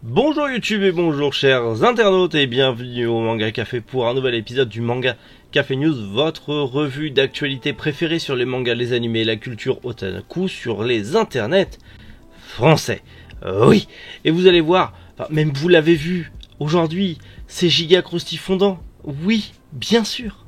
Bonjour YouTube et bonjour chers internautes et bienvenue au Manga Café pour un nouvel épisode du Manga Café News, votre revue d'actualité préférée sur les mangas, les animés et la culture otaku sur les internets français. Oui, et vous allez voir, même vous l'avez vu, aujourd'hui, c'est giga croustifondant. Oui, bien sûr.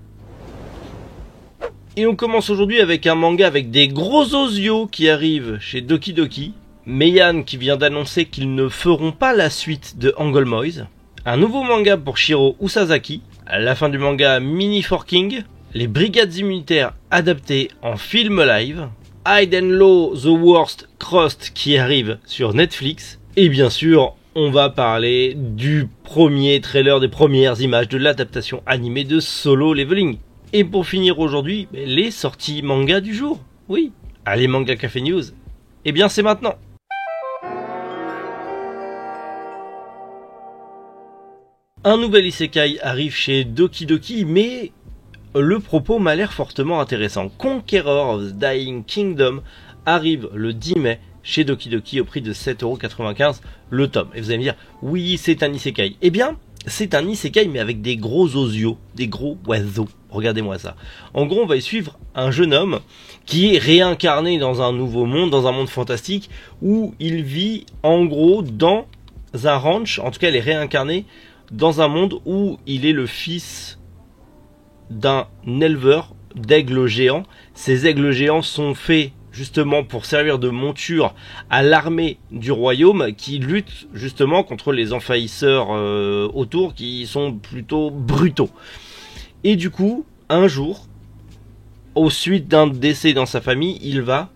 Et on commence aujourd'hui avec un manga avec des gros osios qui arrivent chez Doki Doki. Meian qui vient d'annoncer qu'ils ne feront pas la suite de Angolmoise. Un nouveau manga pour Shiro Usazaki. À la fin du manga Mini Forking. Les brigades immunitaires adaptées en film live. Hide and Low The Worst Crust qui arrive sur Netflix. Et bien sûr, on va parler du premier trailer, des premières images de l'adaptation animée de Solo Leveling. Et pour finir aujourd'hui, les sorties manga du jour. Oui, allez Manga Café News. Eh bien c'est maintenant. Un nouvel isekai arrive chez Doki Doki, mais le propos m'a l'air fortement intéressant. Conqueror of the Dying Kingdom arrive le 10 mai chez Doki Doki au prix de 7,95€ le tome. Et vous allez me dire, oui c'est un isekai. Eh bien, c'est un isekai mais avec des gros osios, des gros oiseaux. Regardez-moi ça. En gros, on va y suivre un jeune homme qui est réincarné dans un nouveau monde, dans un monde fantastique, où il vit en gros dans un ranch, en tout cas il est réincarné dans un monde où il est le fils d'un éleveur d'aigles géants. Ces aigles géants sont faits justement pour servir de monture à l'armée du royaume qui lutte justement contre les envahisseurs autour qui sont plutôt brutaux. Et du coup, un jour, au suite d'un décès dans sa famille, il va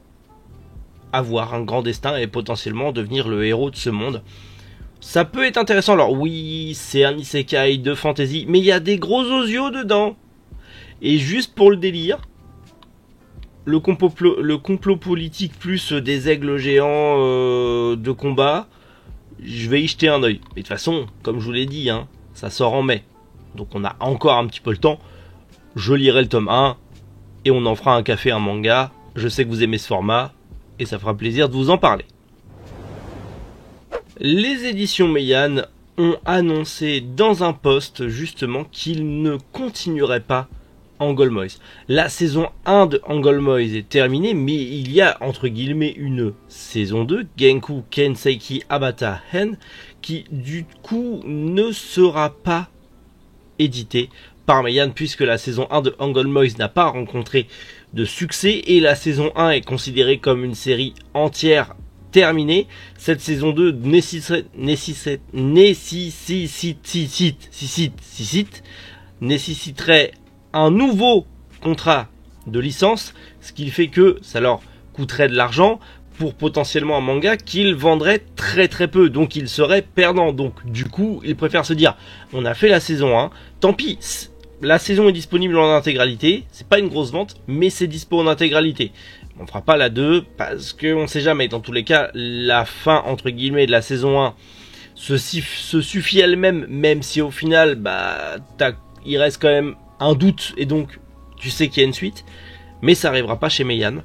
avoir un grand destin et potentiellement devenir le héros de ce monde. Ça peut être intéressant. Alors oui, c'est un isekai de fantasy, mais il y a des gros osios dedans. Et juste pour le délire, le complot politique plus des aigles géants de combat, je vais y jeter un oeil. Mais de toute façon, comme je vous l'ai dit, ça sort en mai. Donc on a encore un petit peu le temps. Je lirai le tome 1 et on en fera un café, un manga. Je sais que vous aimez ce format et ça fera plaisir de vous en parler. Les éditions Meian ont annoncé dans un post justement qu'ils ne continueraient pas Angolmoise. La saison 1 de Angolmoise est terminée, mais il y a entre guillemets une saison 2, Genku Kenseiki Abata Hen, qui du coup ne sera pas édité par Meian puisque la saison 1 de Angolmoise n'a pas rencontré de succès et la saison 1 est considérée comme une série entière terminée. Cette saison 2 nécessiterait un nouveau contrat de licence, ce qui fait que ça leur coûterait de l'argent pour potentiellement un manga qu'ils vendraient très très peu, donc ils seraient perdants. Donc du coup ils préfèrent se dire on a fait la saison 1, tant pis, la saison est disponible en intégralité, c'est pas une grosse vente mais c'est dispo en intégralité, on fera pas la 2 parce qu'on sait jamais. Dans tous les cas, la fin entre guillemets de la saison 1 se suffit elle-même, même si au final il reste quand même un doute et donc tu sais qu'il y a une suite, mais ça arrivera pas chez Meian.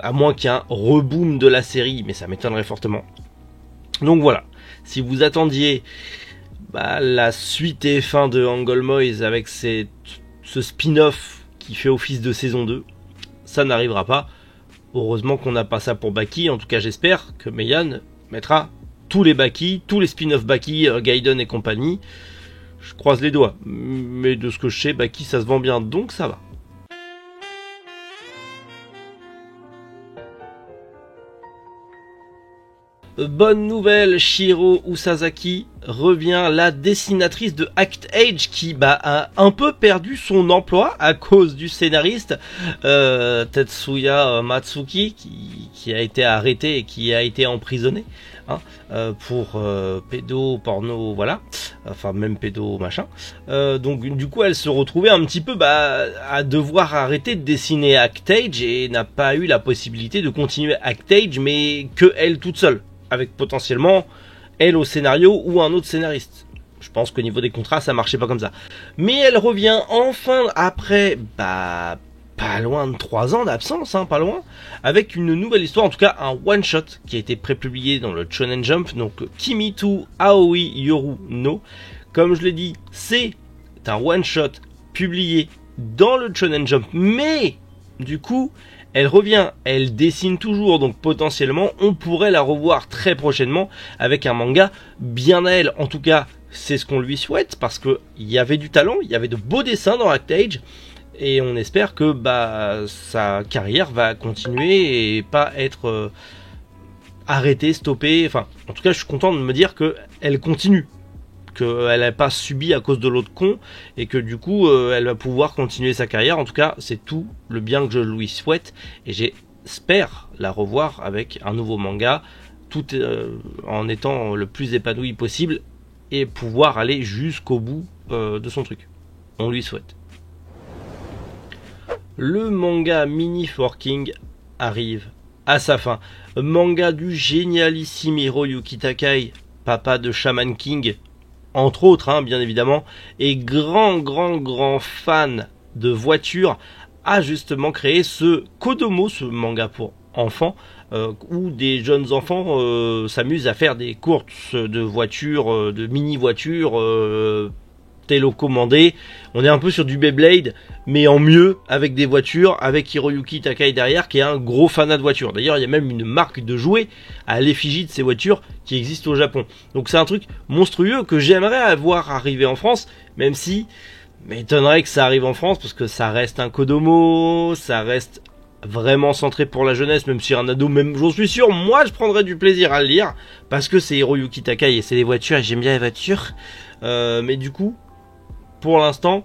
À moins qu'il y ait un reboom de la série, mais ça m'étonnerait fortement. Donc voilà, si vous attendiez la suite et fin de Angolmoise avec ce spin-off qui fait office de saison 2, ça n'arrivera pas. Heureusement qu'on n'a pas ça pour Baki, en tout cas j'espère que Meian mettra tous les Baki, tous les spin-off Baki, Gaiden et compagnie. Je croise les doigts, mais de ce que je sais, Baki ça se vend bien, donc ça va. Bonne nouvelle, Shiro Usazaki revient, la dessinatrice de Act Age qui a un peu perdu son emploi à cause du scénariste Tetsuya Matsuki qui a été arrêté et qui a été emprisonné pour pédo, porno, voilà, enfin même pédo machin. Donc du coup elle se retrouvait un petit peu à devoir arrêter de dessiner Act Age et n'a pas eu la possibilité de continuer Act Age, mais que elle toute seule, avec potentiellement elle au scénario ou un autre scénariste. Je pense qu'au niveau des contrats ça marchait pas comme ça. Mais elle revient enfin après pas loin de 3 ans d'absence, hein, pas loin, avec une nouvelle histoire, en tout cas un one-shot qui a été prépublié dans le Shonen Jump, donc Kimi to Aoi Yoru no. Comme je l'ai dit, c'est un one-shot publié dans le Shonen Jump, mais du coup, elle revient, elle dessine toujours, donc potentiellement, on pourrait la revoir très prochainement avec un manga bien à elle. En tout cas, c'est ce qu'on lui souhaite, parce qu'il y avait du talent, il y avait de beaux dessins dans Act Age, et on espère que sa carrière va continuer et pas être arrêtée, stoppée. Enfin, en tout cas, je suis content de me dire qu'elle continue, qu'elle n'a pas subi à cause de l'autre con, et que du coup, elle va pouvoir continuer sa carrière. En tout cas, c'est tout le bien que je lui souhaite, et j'espère la revoir avec un nouveau manga, tout en étant le plus épanoui possible, et pouvoir aller jusqu'au bout de son truc. On lui souhaite. Le manga Mini Forking arrive à sa fin. Manga du génialissime Hiroyuki Takai, papa de Shaman King, entre autres, hein, bien évidemment, et grand fan de voitures, a justement créé ce Kodomo, ce manga pour enfants, où des jeunes enfants s'amusent à faire des courses de voitures, de mini-voitures, télécommandées. On est un peu sur du Beyblade, mais en mieux, avec des voitures, avec Hiroyuki Takai derrière, qui est un gros fanat de voitures. D'ailleurs, il y a même une marque de jouets à l'effigie de ces voitures qui existe au Japon. Donc c'est un truc monstrueux que j'aimerais avoir arrivé en France, même si m'étonnerait que ça arrive en France, parce que ça reste un Kodomo, ça reste vraiment centré pour la jeunesse, même si un ado, même j'en suis sûr, moi je prendrais du plaisir à le lire, parce que c'est Hiroyuki Takai et c'est les voitures, et j'aime bien les voitures. Mais du coup, pour l'instant,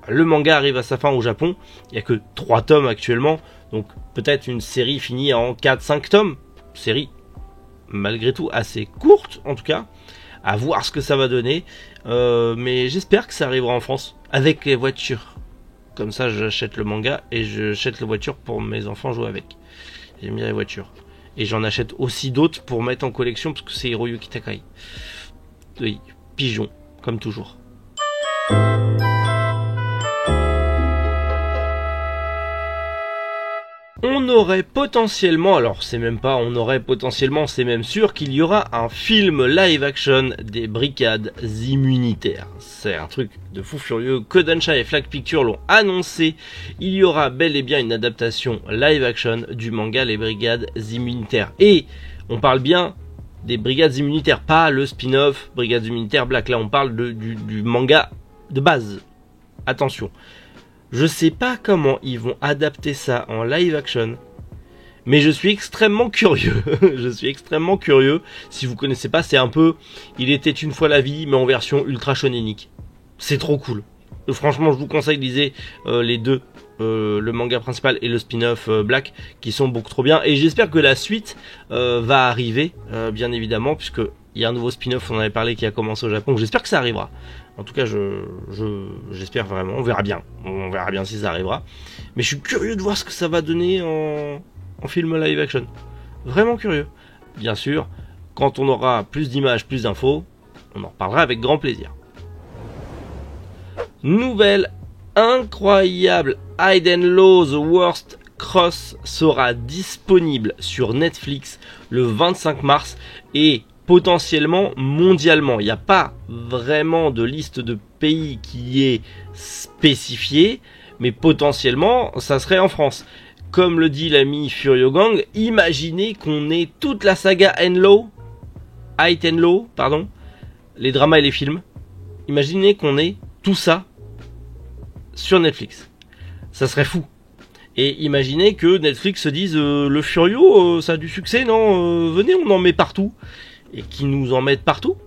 le manga arrive à sa fin au Japon. Il n'y a que 3 tomes actuellement, donc peut-être une série finie en 4-5 tomes. Série, malgré tout, assez courte en tout cas. À voir ce que ça va donner. Mais j'espère que ça arrivera en France avec les voitures. Comme ça, j'achète le manga et j'achète la voiture pour mes enfants jouer avec. J'aime bien les voitures. Et j'en achète aussi d'autres pour mettre en collection, parce que c'est Hiroyuki Takai. Oui, pigeon, comme toujours. On aurait potentiellement, alors c'est même pas on aurait potentiellement, c'est même sûr qu'il y aura un film live action des Brigades Immunitaires. C'est un truc de fou furieux. Kodansha et Flag Pictures l'ont annoncé. Il y aura bel et bien une adaptation live action du manga Les Brigades Immunitaires. Et on parle bien des Brigades Immunitaires, pas le spin-off Brigades Immunitaires Black. Là on parle du manga de base. Attention. Je sais pas comment ils vont adapter ça en live action, mais je suis extrêmement curieux. Je suis extrêmement curieux. Si vous connaissez pas, c'est un peu Il était une fois la vie, mais en version ultra shonénique. C'est trop cool. Franchement, je vous conseille de lire les deux, le manga principal et le spin-off Black, qui sont beaucoup trop bien. Et j'espère que la suite va arriver, bien évidemment, puisque il y a un nouveau spin-off, on en avait parlé, qui a commencé au Japon. J'espère que ça arrivera. En tout cas, j'espère vraiment. On verra bien. On verra bien si ça arrivera. Mais je suis curieux de voir ce que ça va donner en film live action. Vraiment curieux. Bien sûr, quand on aura plus d'images, plus d'infos, on en reparlera avec grand plaisir. Nouvelle incroyable. Hide & Law The Worst Cross sera disponible sur Netflix le 25 mars et potentiellement mondialement. Il n'y a pas vraiment de liste de pays qui est spécifiée, mais potentiellement ça serait en France. Comme le dit l'ami Furio Gang, imaginez qu'on ait toute la saga Hide & Law, pardon, les dramas et les films. Imaginez qu'on ait tout ça sur Netflix. Ça serait fou. Et imaginez que Netflix se dise le Furio, ça a du succès, non venez, on en met partout. Et qui nous en mettent partout.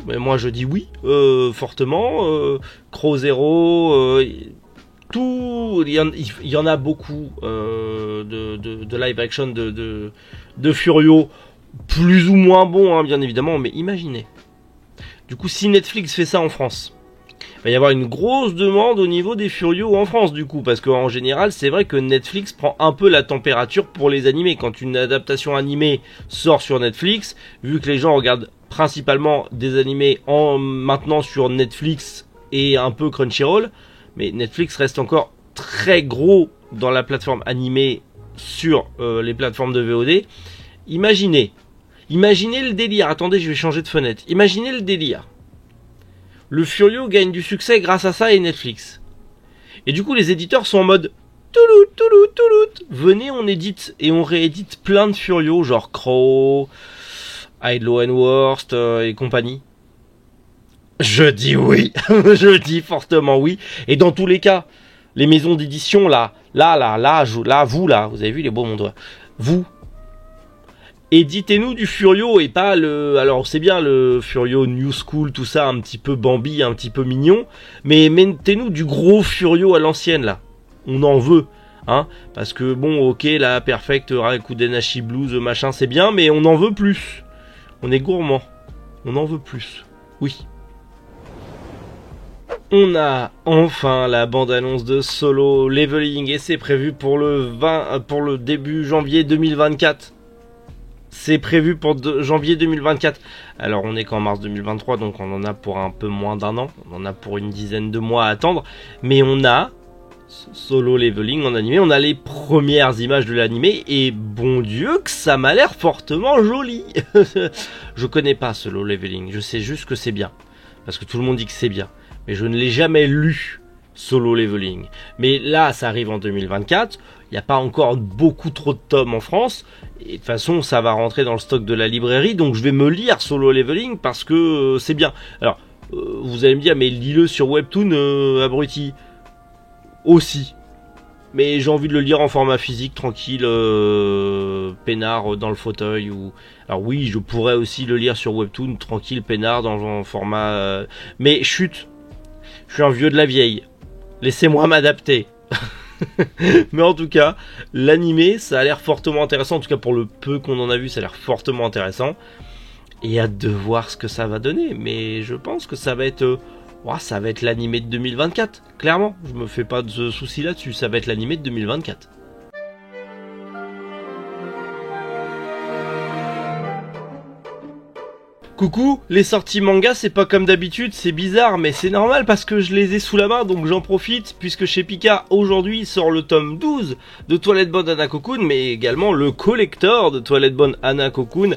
Mais moi je dis oui, fortement. Crow Zero, tout, il y en a beaucoup de live action de Furio, plus ou moins bon, hein, bien évidemment. Mais imaginez. Du coup, si Netflix fait ça en France, il va y avoir une grosse demande au niveau des Furios en France, du coup, parce qu'en général, c'est vrai que Netflix prend un peu la température pour les animés. Quand une adaptation animée sort sur Netflix, vu que les gens regardent principalement des animés maintenant sur Netflix et un peu Crunchyroll, mais Netflix reste encore très gros dans la plateforme animée sur les plateformes de VOD. Imaginez le délire. Attendez, je vais changer de fenêtre. Imaginez le délire. Le Furio gagne du succès grâce à ça et Netflix. Et du coup, les éditeurs sont en mode toulout. Venez, on édite et on réédite plein de Furio, genre Crow, Idle and Worst et compagnie. Je dis oui. Je dis fortement oui. Et dans tous les cas, les maisons d'édition, là, vous avez vu les beaux mon doigt. Vous, éditez-nous du Furio et pas le... Alors c'est bien le Furio New School, tout ça, un petit peu Bambi, un petit peu mignon, mais mettez-nous du gros Furio à l'ancienne là. On en veut, hein, parce que bon, ok, là, Perfect, Rakudenashi Blues, machin, c'est bien, mais on en veut plus. On est gourmand. On en veut plus. Oui. On a enfin la bande-annonce de Solo Leveling et c'est prévu pour le début janvier 2024. C'est prévu pour janvier 2024. Alors on est qu'en mars 2023, donc on en a pour un peu moins d'un an. On en a pour une dizaine de mois à attendre. Mais on a Solo Leveling en animé. On a les premières images de l'animé. Et bon Dieu que ça m'a l'air fortement joli. Je connais pas Solo Leveling. Je sais juste que c'est bien. Parce que tout le monde dit que c'est bien. Mais je ne l'ai jamais lu, Solo Leveling. Mais là, ça arrive en 2024. Il n'y a pas encore beaucoup trop de tomes en France. Et de toute façon, ça va rentrer dans le stock de la librairie. Donc je vais me lire Solo Leveling parce que c'est bien. Alors, vous allez me dire, mais lis-le sur Webtoon, abruti. Aussi. Mais j'ai envie de le lire en format physique, tranquille, peinard dans le fauteuil. Alors oui, je pourrais aussi le lire sur Webtoon, tranquille, peinard dans un format... Mais chut, je suis un vieux de la vieille. Laissez-moi m'adapter. Mais en tout cas, l'animé, ça a l'air fortement intéressant. En tout cas, pour le peu qu'on en a vu, ça a l'air fortement intéressant. Et hâte de voir ce que ça va donner. Mais je pense que ça va être... ça va être l'animé de 2024. Clairement, je me fais pas de soucis là-dessus. Ça va être l'animé de 2024. Coucou, les sorties manga c'est pas comme d'habitude, c'est bizarre mais c'est normal parce que je les ai sous la main donc j'en profite puisque chez Pika aujourd'hui sort le tome 12 de Toilette Bonne Hanako-kun mais également le collector de Toilette Bonne Hanako-kun.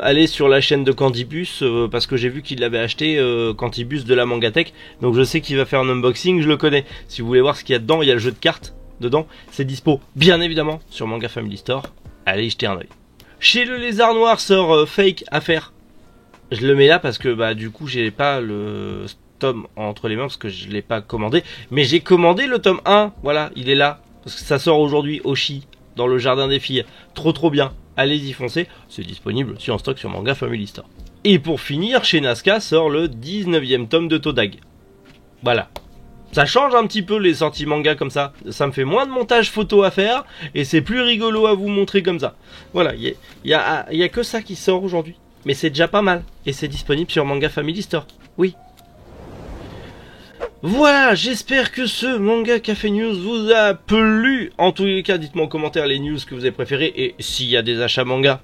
Allez sur la chaîne de Cantibus parce que j'ai vu qu'il l'avait acheté Cantibus de la Mangatech donc je sais qu'il va faire un unboxing, je le connais. Si vous voulez voir ce qu'il y a dedans, il y a le jeu de cartes dedans, c'est dispo bien évidemment sur Manga Family Store, allez y jeter un oeil. Chez le Lézard Noir sort Fake Affair. Je le mets là parce que du coup j'ai pas le tome entre les mains parce que je l'ai pas commandé. Mais j'ai commandé le tome 1, voilà, il est là. Parce que ça sort aujourd'hui Oshi dans le jardin des filles. Trop bien, allez-y foncez. C'est disponible en stock sur Manga Family Store. Et pour finir, chez Nazca sort le 19e tome de Todag. Voilà. Ça change un petit peu les sorties manga comme ça. Ça me fait moins de montage photo à faire et c'est plus rigolo à vous montrer comme ça. Voilà, il y a que ça qui sort aujourd'hui. Mais c'est déjà pas mal. Et c'est disponible sur Manga Family Store. Oui. Voilà, j'espère que ce Manga Café News vous a plu. En tous les cas, dites-moi en commentaire les news que vous avez préférées. Et s'il y a des achats manga,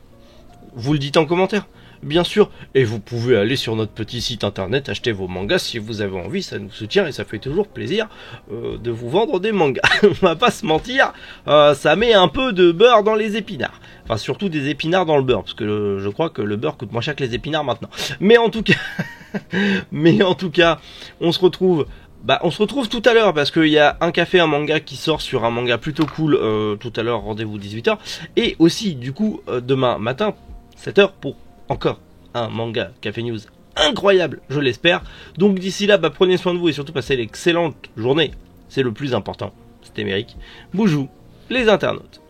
vous le dites en commentaire. Bien sûr. Et vous pouvez aller sur notre petit site internet, acheter vos mangas si vous avez envie. Ça nous soutient et ça fait toujours plaisir de vous vendre des mangas. On va pas se mentir. Ça met un peu de beurre dans les épinards. Enfin, surtout des épinards dans le beurre, parce que je crois que le beurre coûte moins cher que les épinards maintenant. Mais en tout cas, on se retrouve tout à l'heure, parce qu'il y a un café, un manga qui sort sur un manga plutôt cool, tout à l'heure, rendez-vous 18h. Et aussi, du coup, demain matin, 7h, pour encore un Manga Café News incroyable, je l'espère. Donc d'ici là, prenez soin de vous et surtout passez l'excellente journée. C'est le plus important. C'était Méric. Boujou, les internautes.